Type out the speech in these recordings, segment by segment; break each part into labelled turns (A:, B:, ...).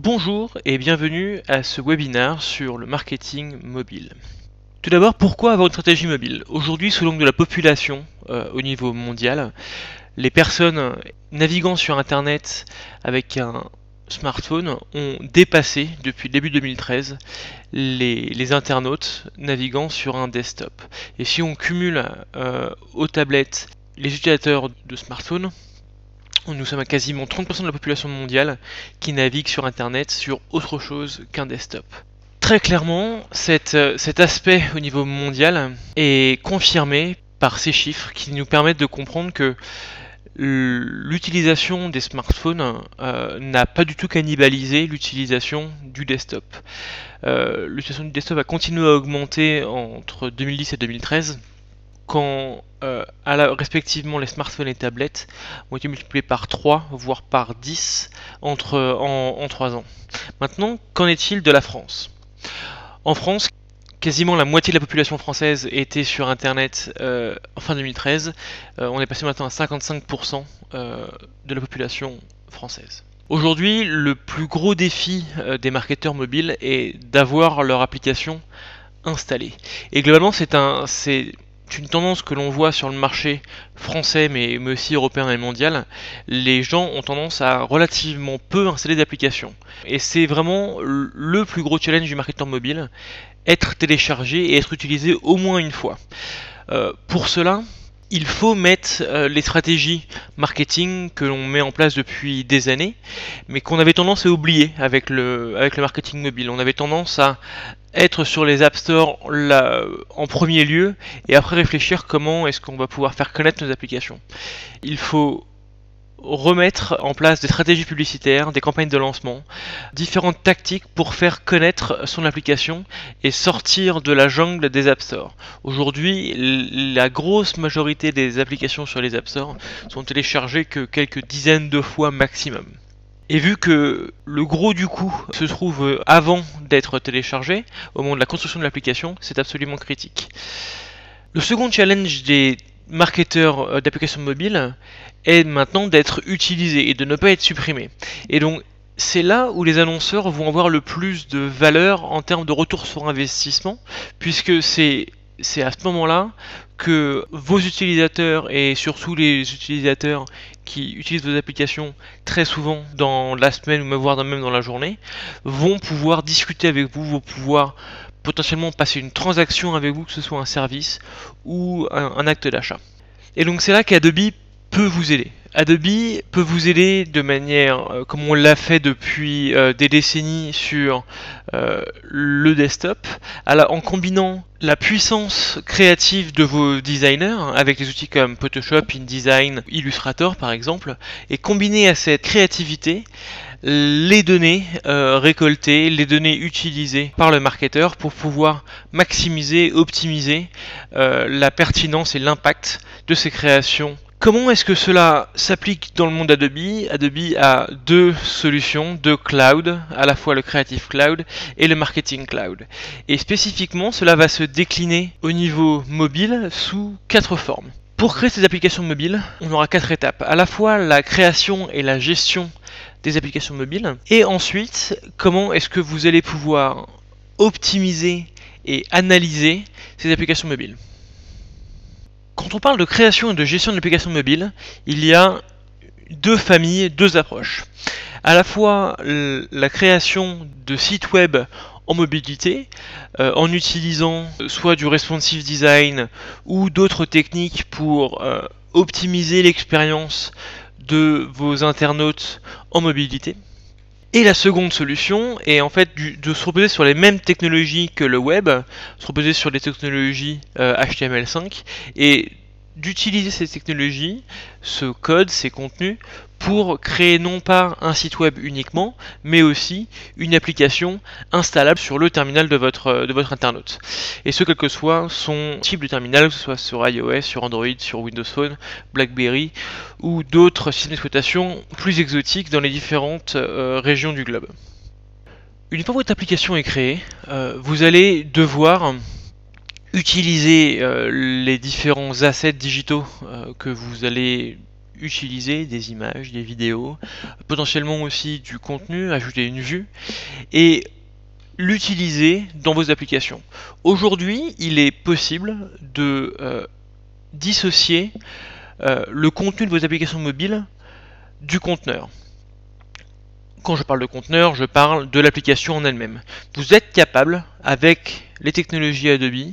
A: Bonjour et bienvenue à ce webinaire sur le marketing mobile. Tout d'abord, pourquoi avoir une stratégie mobile? Aujourd'hui, sous l'angle de la population au niveau mondial, les personnes naviguant sur Internet avec un smartphone ont dépassé, depuis le début 2013, les internautes naviguant sur un desktop. Et si on cumule aux tablettes les utilisateurs de smartphones, nous sommes à quasiment 30% de la population mondiale qui navigue sur Internet sur autre chose qu'un desktop. Très clairement, cet aspect au niveau mondial est confirmé par ces chiffres qui nous permettent de comprendre que l'utilisation des smartphones n'a pas du tout cannibalisé l'utilisation du desktop. L'utilisation du desktop a continué à augmenter entre 2010 et 2013, quand respectivement les smartphones et tablettes ont été multipliés par 3, voire par 10 en 3 ans. Maintenant, qu'en est-il de la France? En France, quasiment la moitié de la population française était sur Internet en fin 2013. On est passé maintenant à 55% de la population française. Aujourd'hui, le plus gros défi des marketeurs mobiles est d'avoir leur application installée. Et globalement, c'est une tendance que l'on voit sur le marché français, mais aussi européen et mondial. Les gens ont tendance à relativement peu installer d'applications. Et c'est vraiment le plus gros challenge du marketeur mobile, être téléchargé et être utilisé au moins une fois. Pour cela, il faut mettre les stratégies marketing que l'on met en place depuis des années, mais qu'on avait tendance à oublier avec le marketing mobile. On avait tendance à être sur les App Store en premier lieu et après réfléchir comment est-ce qu'on va pouvoir faire connaître nos applications. Il faut remettre en place des stratégies publicitaires, des campagnes de lancement, différentes tactiques pour faire connaître son application et sortir de la jungle des App Store. Aujourd'hui, la grosse majorité des applications sur les App Store sont téléchargées que quelques dizaines de fois maximum. Et vu que le gros du coût se trouve avant d'être téléchargé, au moment de la construction de l'application, c'est absolument critique. Le second challenge des marketeurs d'applications mobiles est maintenant d'être utilisé et de ne pas être supprimé. Et donc c'est là où les annonceurs vont avoir le plus de valeur en termes de retour sur investissement, puisque c'est à ce moment-là que vos utilisateurs, et surtout les utilisateurs qui utilisent vos applications très souvent dans la semaine ou voire même dans la journée, vont pouvoir discuter avec vous, vont pouvoir potentiellement passer une transaction avec vous, que ce soit un service ou un acte d'achat. Et donc c'est là qu'Adobe peut vous aider. Adobe peut vous aider de manière, comme on l'a fait depuis des décennies sur le desktop, en combinant la puissance créative de vos designers avec des outils comme Photoshop, InDesign, Illustrator par exemple, et combiner à cette créativité les données récoltées, les données utilisées par le marketeur pour pouvoir maximiser, optimiser la pertinence et l'impact de ces créations. Comment est-ce que cela s'applique dans le monde Adobe? Adobe a deux solutions, deux clouds, à la fois le Creative Cloud et le Marketing Cloud. Et spécifiquement, cela va se décliner au niveau mobile sous 4 formes. Pour créer ces applications mobiles, on aura 4 étapes. À la fois la création et la gestion des applications mobiles. Et ensuite, comment est-ce que vous allez pouvoir optimiser et analyser ces applications mobiles. Quand on parle de création et de gestion d'applications mobiles, il y a deux familles, deux approches. À la fois la création de sites web en mobilité, en utilisant soit du responsive design ou d'autres techniques pour optimiser l'expérience de vos internautes en mobilité. Et la seconde solution est en fait de se reposer sur les mêmes technologies que le web, se reposer sur les technologies HTML5 et d'utiliser ces technologies, ce code, ces contenus, pour créer non pas un site web uniquement, mais aussi une application installable sur le terminal de votre internaute. Et ce, quel que soit son type de terminal, que ce soit sur iOS, sur Android, sur Windows Phone, BlackBerry ou d'autres systèmes d'exploitation plus exotiques dans les différentes régions du globe. Une fois que votre application est créée, vous allez devoir utiliser les différents assets digitaux que vous allez utiliser des images, des vidéos, potentiellement aussi du contenu, ajouter une vue, et l'utiliser dans vos applications. Aujourd'hui, il est possible de dissocier le contenu de vos applications mobiles du conteneur. Quand je parle de conteneur, je parle de l'application en elle-même. Vous êtes capable, avec les technologies Adobe,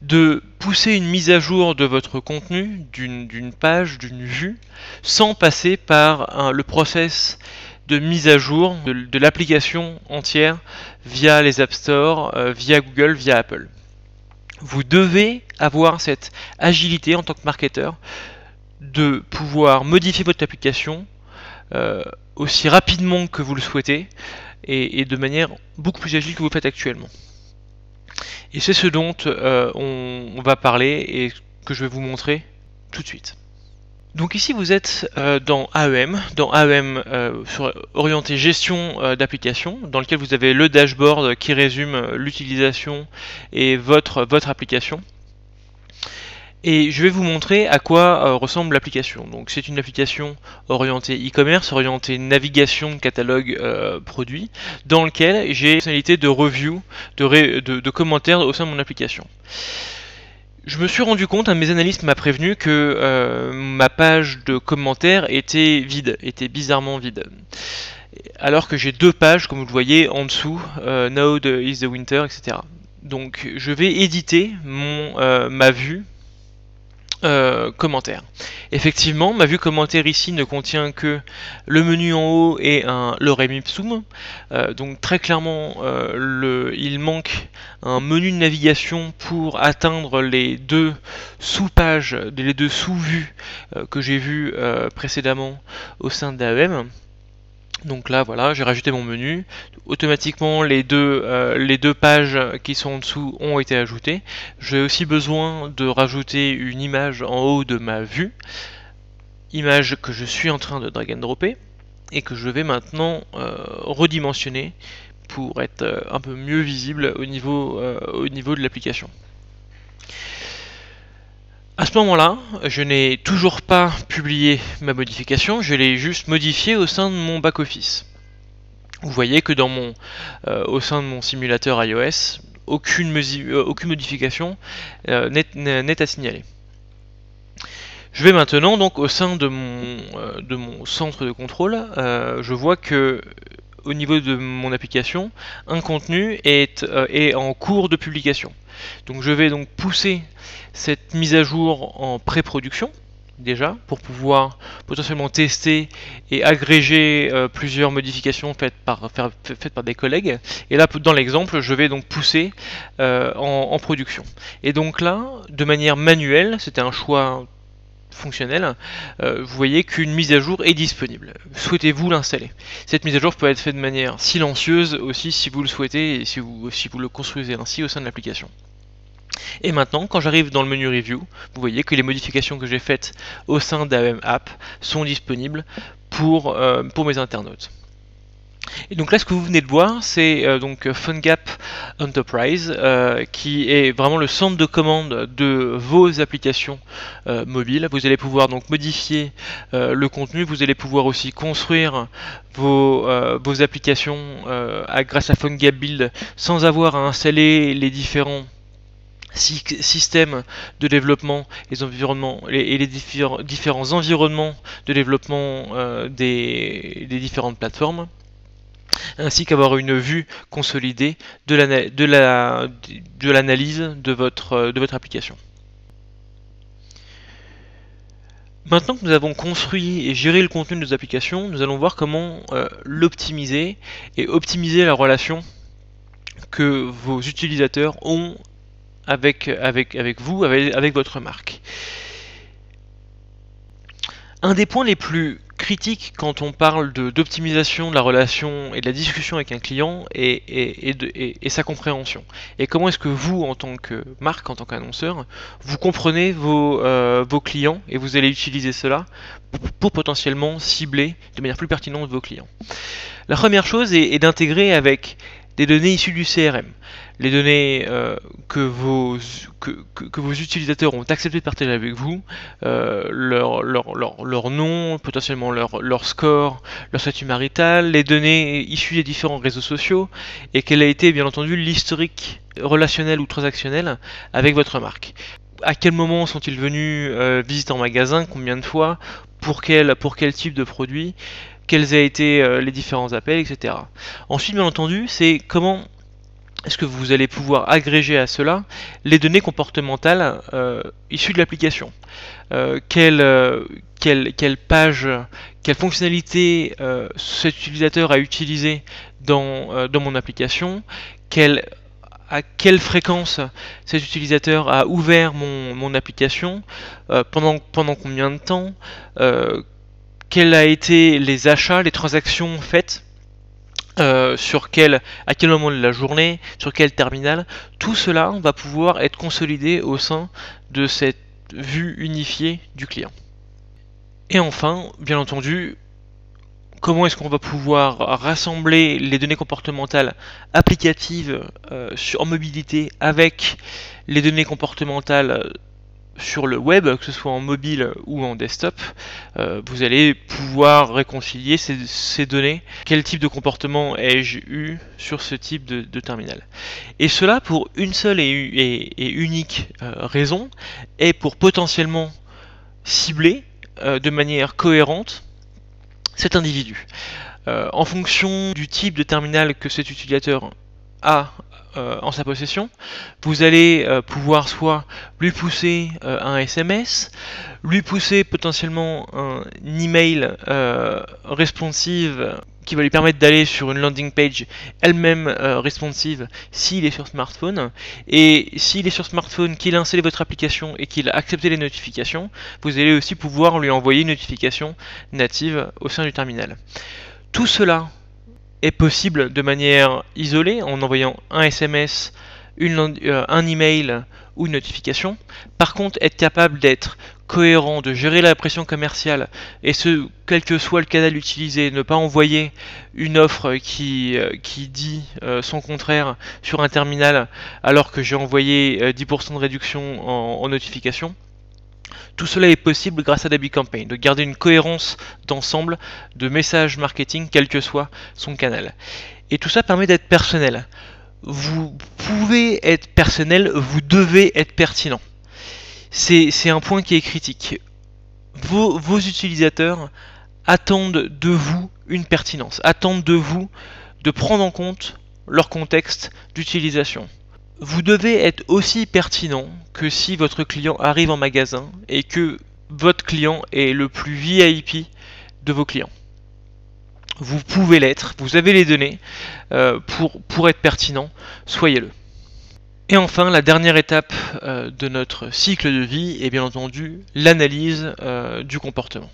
A: de pousser une mise à jour de votre contenu, d'une page, d'une vue, sans passer par le process de mise à jour de l'application entière via les App Store, via Google, via Apple. Vous devez avoir cette agilité en tant que marketeur de pouvoir modifier votre application aussi rapidement que vous le souhaitez et de manière beaucoup plus agile que vous faites actuellement. Et c'est ce dont on va parler et que je vais vous montrer tout de suite. Donc ici vous êtes dans AEM orienté gestion d'application, dans lequel vous avez le dashboard qui résume l'utilisation et votre application. Et je vais vous montrer à quoi ressemble l'application. Donc c'est une application orientée e-commerce, orientée navigation, catalogue, produits, dans lequel j'ai une fonctionnalité de review, de commentaires au sein de mon application. Je me suis rendu compte, un de mes analystes m'a prévenu que ma page de commentaires était vide, était bizarrement vide. Alors que j'ai deux pages, comme vous le voyez en dessous, Now is the winter, etc. Donc je vais éditer ma vue commentaire. Effectivement, ma vue commentaire ici ne contient que le menu en haut et un lorem ipsum. Donc très clairement, il manque un menu de navigation pour atteindre les deux sous-pages, les deux sous-vues que j'ai vues précédemment au sein d'AEM. Donc là, voilà, j'ai rajouté mon menu. Automatiquement, les deux pages qui sont en dessous ont été ajoutées. J'ai aussi besoin de rajouter une image en haut de ma vue. Image que je suis en train de drag and dropper et que je vais maintenant redimensionner pour être un peu mieux visible au niveau de l'application. À ce moment-là, je n'ai toujours pas publié ma modification, je l'ai juste modifiée au sein de mon back-office. Vous voyez que au sein de mon simulateur iOS, aucune modification n'est à signaler. Je vais maintenant donc au sein de mon centre de contrôle, je vois que au niveau de mon application, un contenu est en cours de publication. Donc je vais donc pousser cette mise à jour en pré-production, déjà, pour pouvoir potentiellement tester et agréger plusieurs modifications faites par des collègues. Et là, dans l'exemple, je vais donc pousser en production. Et donc là, de manière manuelle, c'était un choix fonctionnel, vous voyez qu'une mise à jour est disponible. Souhaitez-vous l'installer? Cette mise à jour peut être faite de manière silencieuse aussi si vous le souhaitez et si vous le construisez ainsi au sein de l'application. Et maintenant, quand j'arrive dans le menu Review, vous voyez que les modifications que j'ai faites au sein d'AEM App sont disponibles pour mes internautes. Et donc là, ce que vous venez de voir, c'est donc PhoneGap Enterprise, qui est vraiment le centre de commande de vos applications mobiles. Vous allez pouvoir donc modifier le contenu, vous allez pouvoir aussi construire vos applications grâce à PhoneGap Build sans avoir à installer les différents systèmes de développement et les différents environnements de développement des différentes plateformes, ainsi qu'avoir une vue consolidée de l'analyse de votre application. Maintenant que nous avons construit et géré le contenu de nos applications, nous allons voir comment l'optimiser et optimiser la relation que vos utilisateurs ont avec vous, avec votre marque. Un des points les plus critiques quand on parle d'optimisation de la relation et de la discussion avec un client est sa compréhension. Et comment est-ce que vous, en tant que marque, en tant qu'annonceur, vous comprenez vos clients et vous allez utiliser cela pour potentiellement cibler de manière plus pertinente vos clients. La première chose est d'intégrer avec des données issues du CRM, les données que vos utilisateurs ont accepté de partager avec vous, leur nom, potentiellement leur score, leur statut marital, les données issues des différents réseaux sociaux, et quel a été bien entendu l'historique relationnel ou transactionnel avec votre marque. À quel moment sont-ils venus visiter en magasin, combien de fois, pour quel type de produit, quels ont été les différents appels, etc. Ensuite, bien entendu, c'est comment est-ce que vous allez pouvoir agréger à cela les données comportementales issues de l'application. Quelle page, quelle fonctionnalité cet utilisateur a utilisé dans mon application, à quelle fréquence cet utilisateur a ouvert mon application, pendant combien de temps, quels ont été les achats, les transactions faites, à quel moment de la journée, sur quel terminal. Tout cela va pouvoir être consolidé au sein de cette vue unifiée du client. Et enfin, bien entendu, comment est-ce qu'on va pouvoir rassembler les données comportementales applicatives en mobilité avec les données comportementales sur le web, que ce soit en mobile ou en desktop. Vous allez pouvoir réconcilier ces données. Quel type de comportement ai-je eu sur ce type de terminal? Et cela pour une seule et unique raison, et pour potentiellement cibler de manière cohérente cet individu. En fonction du type de terminal que cet utilisateur a en sa possession, vous allez pouvoir soit lui pousser un SMS, lui pousser potentiellement un email responsive qui va lui permettre d'aller sur une landing page elle-même responsive s'il est sur smartphone. Et s'il est sur smartphone, qu'il a installé votre application et qu'il a accepté les notifications, vous allez aussi pouvoir lui envoyer une notification native au sein du terminal. Tout cela est possible de manière isolée en envoyant un SMS, un email ou une notification. Par contre, être capable d'être cohérent, de gérer la pression commerciale, et ce, quel que soit le canal utilisé, ne pas envoyer une offre qui dit son contraire sur un terminal alors que j'ai envoyé 10% de réduction en notification. Tout cela est possible grâce à DabiCampaign, de garder une cohérence d'ensemble de messages marketing, quel que soit son canal. Et tout ça permet d'être personnel. Vous pouvez être personnel, vous devez être pertinent. C'est un point qui est critique. Vos utilisateurs attendent de vous une pertinence, attendent de vous de prendre en compte leur contexte d'utilisation. Vous devez être aussi pertinent que si votre client arrive en magasin et que votre client est le plus VIP de vos clients. Vous pouvez l'être, vous avez les données pour être pertinent, soyez-le. Et enfin, la dernière étape de notre cycle de vie est bien entendu l'analyse du comportement.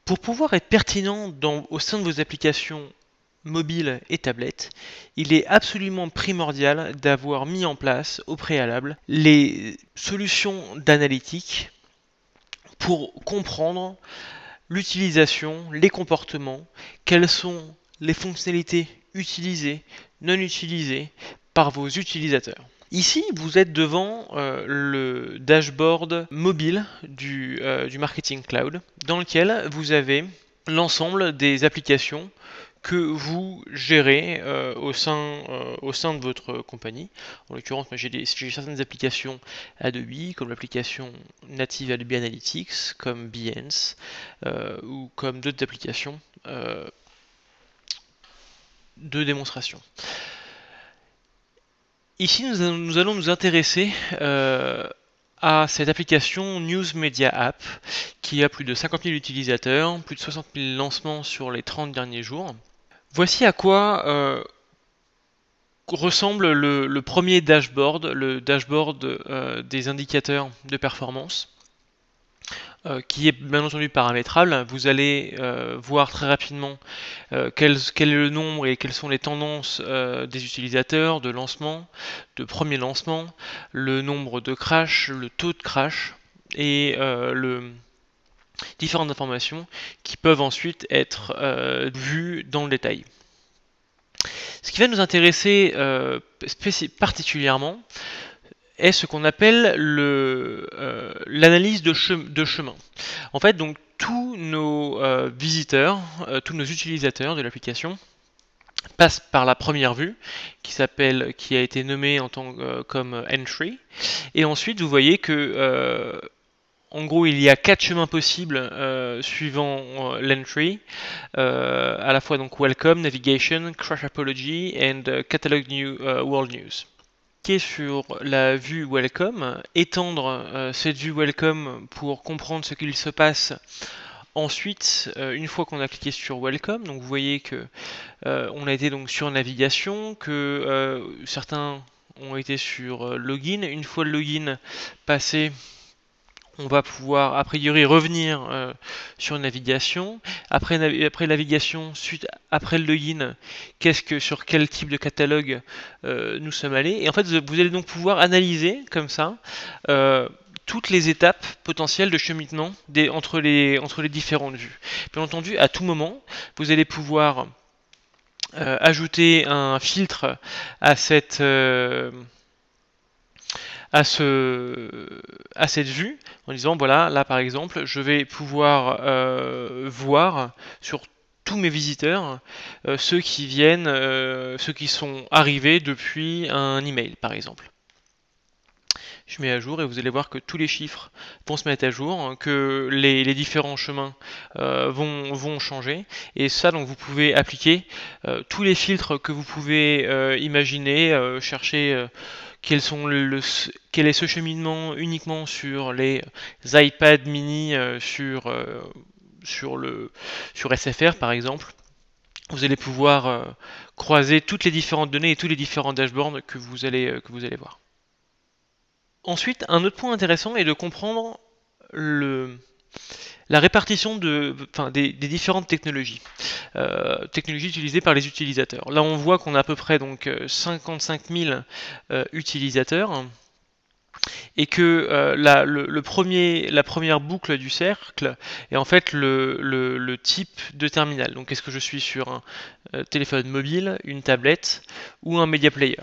A: Pour pouvoir être pertinent au sein de vos applications mobiles et tablettes, il est absolument primordial d'avoir mis en place au préalable les solutions d'analytique pour comprendre l'utilisation, les comportements, quelles sont les fonctionnalités utilisées, non utilisées par vos utilisateurs. Ici, vous êtes devant le dashboard mobile du Marketing Cloud, dans lequel vous avez l'ensemble des applications que vous gérez au sein de votre compagnie. En l'occurrence, j'ai certaines applications Adobe, comme l'application native Adobe Analytics, comme Behance, ou comme d'autres applications de démonstration. Ici, nous allons nous intéresser à cette application News Media App qui a plus de 50 000 utilisateurs, plus de 60 000 lancements sur les 30 derniers jours. Voici à quoi ressemble le premier dashboard, le dashboard des indicateurs de performance, qui est bien entendu paramétrable. Vous allez voir très rapidement quel est le nombre et quelles sont les tendances des utilisateurs, de lancement, de premier lancement, le nombre de crash, le taux de crash et différentes informations qui peuvent ensuite être vues dans le détail. Ce qui va nous intéresser particulièrement est ce qu'on appelle l'analyse de chemin. En fait, donc tous nos visiteurs, tous nos utilisateurs de l'application passe par la première vue qui a été nommée comme entry, et ensuite vous voyez que en gros il y a 4 chemins possibles suivant l'entry, à la fois donc welcome, navigation, crash apology and catalog world news. Cliquer sur la vue welcome, étendre cette vue welcome pour comprendre ce qu'il se passe. Ensuite, une fois qu'on a cliqué sur Welcome, donc vous voyez que on a été donc sur navigation, que certains ont été sur login. Une fois le login passé, on va pouvoir a priori revenir sur navigation. Après navigation, après le login, sur quel type de catalogue nous sommes allés. Et en fait, vous allez donc pouvoir analyser comme ça toutes les étapes potentielles de cheminement entre les différentes vues. Bien entendu, à tout moment, vous allez pouvoir ajouter un filtre à cette vue en disant voilà, là par exemple, je vais pouvoir voir sur tous mes visiteurs ceux qui sont arrivés depuis un email par exemple. Je mets à jour et vous allez voir que tous les chiffres vont se mettre à jour, que les différents chemins vont changer. Et ça, donc vous pouvez appliquer tous les filtres que vous pouvez imaginer, chercher quel est ce cheminement uniquement sur les iPad mini, sur SFR par exemple. Vous allez pouvoir croiser toutes les différentes données et tous les différents dashboards que vous allez voir. Ensuite, un autre point intéressant est de comprendre la répartition des différentes technologies, technologies utilisées par les utilisateurs. Là, on voit qu'on a à peu près donc 55 000 utilisateurs, et que la première boucle du cercle est en fait le type de terminal. Donc, est-ce que je suis sur un téléphone mobile, une tablette ou un media player ?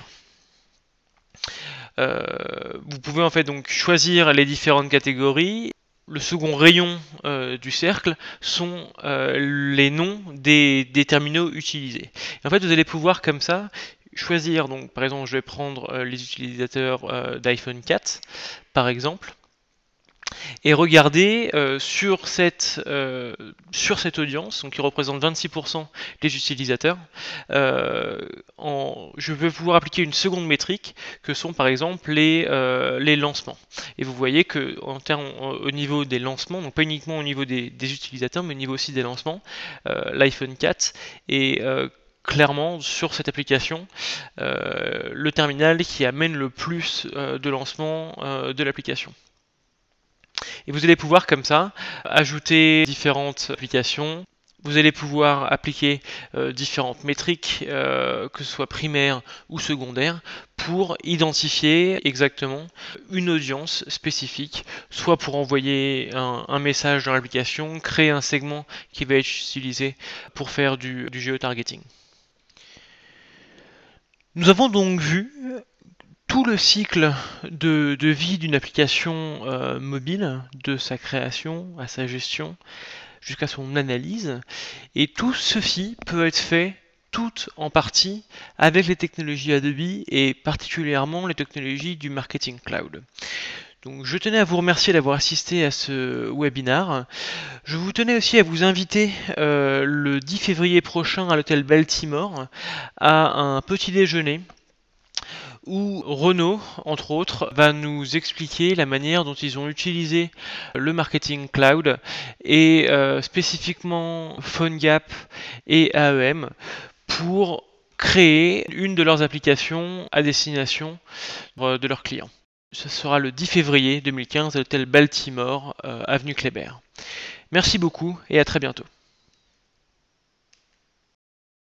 A: Vous pouvez en fait donc choisir les différentes catégories. Le second rayon du cercle sont les noms des terminaux utilisés. Et en fait, vous allez pouvoir comme ça choisir. Donc, par exemple, je vais prendre les utilisateurs d'iPhone 4, par exemple, et regarder sur cette audience, donc qui représente 26% des utilisateurs, je vais pouvoir appliquer une seconde métrique que sont par exemple les lancements. Et vous voyez que au niveau des lancements, donc pas uniquement au niveau des utilisateurs, mais au niveau aussi des lancements, l'iPhone 4 est clairement sur cette application le terminal qui amène le plus de lancements de l'application. Et vous allez pouvoir comme ça ajouter différentes applications. Vous allez pouvoir appliquer différentes métriques, que ce soit primaires ou secondaires, pour identifier exactement une audience spécifique, soit pour envoyer un message dans l'application, créer un segment qui va être utilisé pour faire du géotargeting. Nous avons donc vu tout le cycle de vie d'une application mobile, de sa création à sa gestion, jusqu'à son analyse. Et tout ceci peut être fait tout en partie avec les technologies Adobe et particulièrement les technologies du Marketing Cloud. Donc je tenais à vous remercier d'avoir assisté à ce webinar. Je vous tenais aussi à vous inviter le 10 février prochain à l'hôtel Baltimore à un petit déjeuner où Renault, entre autres, va nous expliquer la manière dont ils ont utilisé le Marketing Cloud et spécifiquement PhoneGap et AEM pour créer une de leurs applications à destination de leurs clients. Ce sera le 10 février 2015 à l'hôtel Baltimore, avenue Kléber. Merci beaucoup et à très bientôt.